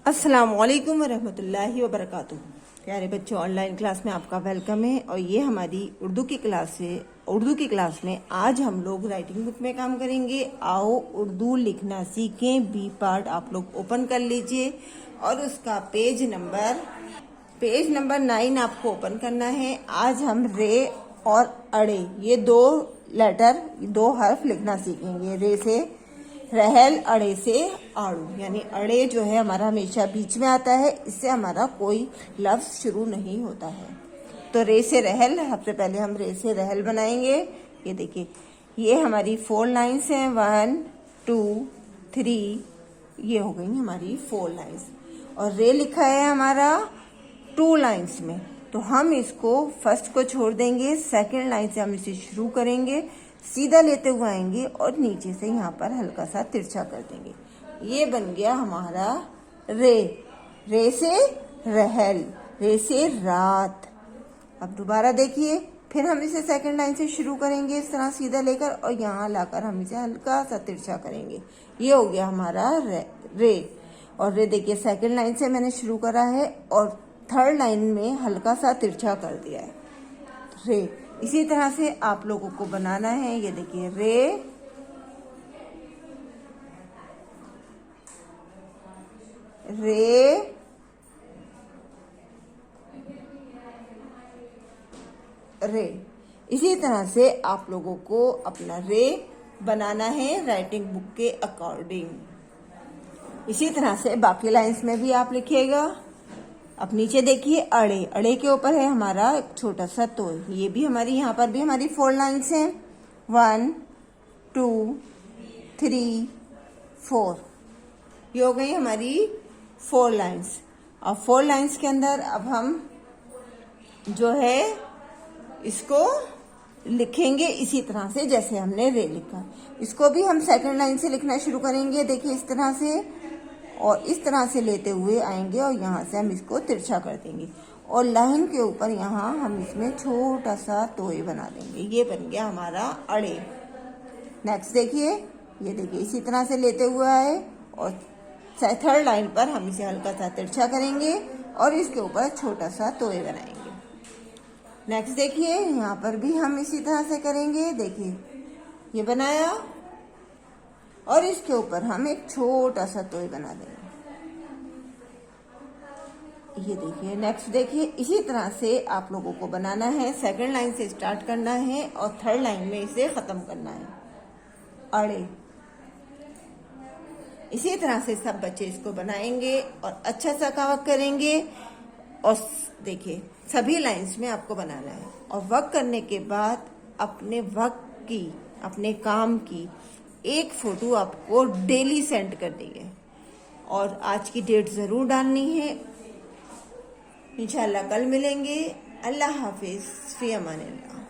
अस्सलामुअलैकुम वरहमतुल्लाहि वबरकातुहू। प्यारे बच्चों, ऑनलाइन क्लास में आपका वेलकम है। और ये हमारी उर्दू की क्लास है। उर्दू की क्लास में आज हम लोग राइटिंग बुक में काम करेंगे। आओ उर्दू लिखना सीखें, बी पार्ट आप लोग ओपन कर लीजिए और उसका पेज नंबर 9 आपको ओपन करना है। आज हम रे और अड़े, ये दो हर्फ लिखना सीखेंगे। रे से रहल, अड़े से आड़ू। यानी अड़े जो है हमारा हमेशा बीच में आता है, इससे हमारा कोई लफ्ज शुरू नहीं होता है। तो रे से रहल, सबसे पहले हम रे से रहल बनाएंगे। ये देखिए, ये हमारी 4 लाइन्स हैं। 1 2 3, ये हो गई हमारी 4 लाइन्स। और रे लिखा है हमारा 2 लाइन्स में, तो हम इसको फर्स्ट को छोड़ देंगे, सेकेंड लाइन से हम इसे शुरू करेंगे, सीधा लेते हुए आएंगे और नीचे से यहाँ पर हल्का सा तिरछा कर देंगे। ये बन गया हमारा रे। रे से रहल, रे से रात। अब दोबारा देखिए, फिर हम इसे सेकंड लाइन से शुरू करेंगे इस तरह सीधा लेकर, और यहाँ लाकर हम इसे हल्का सा तिरछा करेंगे। ये हो गया हमारा रे। और रे देखिए, सेकंड लाइन से मैंने शुरू करा है और थर्ड लाइन में हल्का सा तिरछा कर दिया है, रे। इसी तरह से आप लोगों को बनाना है। ये देखिए, रे रे रे। इसी तरह से आप लोगों को अपना रे बनाना है राइटिंग बुक के अकॉर्डिंग। इसी तरह से बाकी लाइंस में भी आप लिखिएगा। अब नीचे देखिए, अड़े। अड़े के ऊपर है हमारा एक छोटा सा तोय। ये भी हमारी, यहाँ पर भी हमारी 4 लाइन्स हैं। 1 2 3 4, ये हो गई हमारी 4 लाइन्स। और 4 लाइन्स के अंदर अब हम जो है इसको लिखेंगे इसी तरह से जैसे हमने रे लिखा। इसको भी हम सेकंड लाइन से लिखना शुरू करेंगे। देखिए, इस तरह से और इस तरह से लेते हुए आएंगे और यहाँ से हम इसको तिरछा कर देंगे और लाइन के ऊपर यहाँ हम इसमें छोटा सा तोय बना देंगे। ये बन गया हमारा अड़े। नेक्स्ट देखिए, ये देखिए, इसी तरह से लेते हुए आए और थर्ड लाइन पर हम इसे हल्का सा तिरछा करेंगे और इसके ऊपर छोटा सा तोय बनाएंगे। नेक्स्ट देखिए, यहाँ पर भी हम इसी तरह से करेंगे। देखिए, ये बनाया और इसके ऊपर हम एक छोटा सा तोय बना देंगे। ये देखिए, नेक्स्ट देखिए, इसी तरह से आप लोगों को बनाना है। सेकंड लाइन से स्टार्ट करना है और थर्ड लाइन में इसे खत्म करना है, अड़े। इसी तरह से सब बच्चे इसको बनाएंगे और अच्छा सा वर्क करेंगे। और देखिए, सभी लाइंस में आपको बनाना है और वर्क करने के बाद अपने वर्क की, अपने काम की एक फोटो आपको डेली सेंड करनी है और आज की डेट जरूर डालनी है। इंशाल्लाह कल मिलेंगे। अल्लाह हाफिज, फी अमानिल्लाह।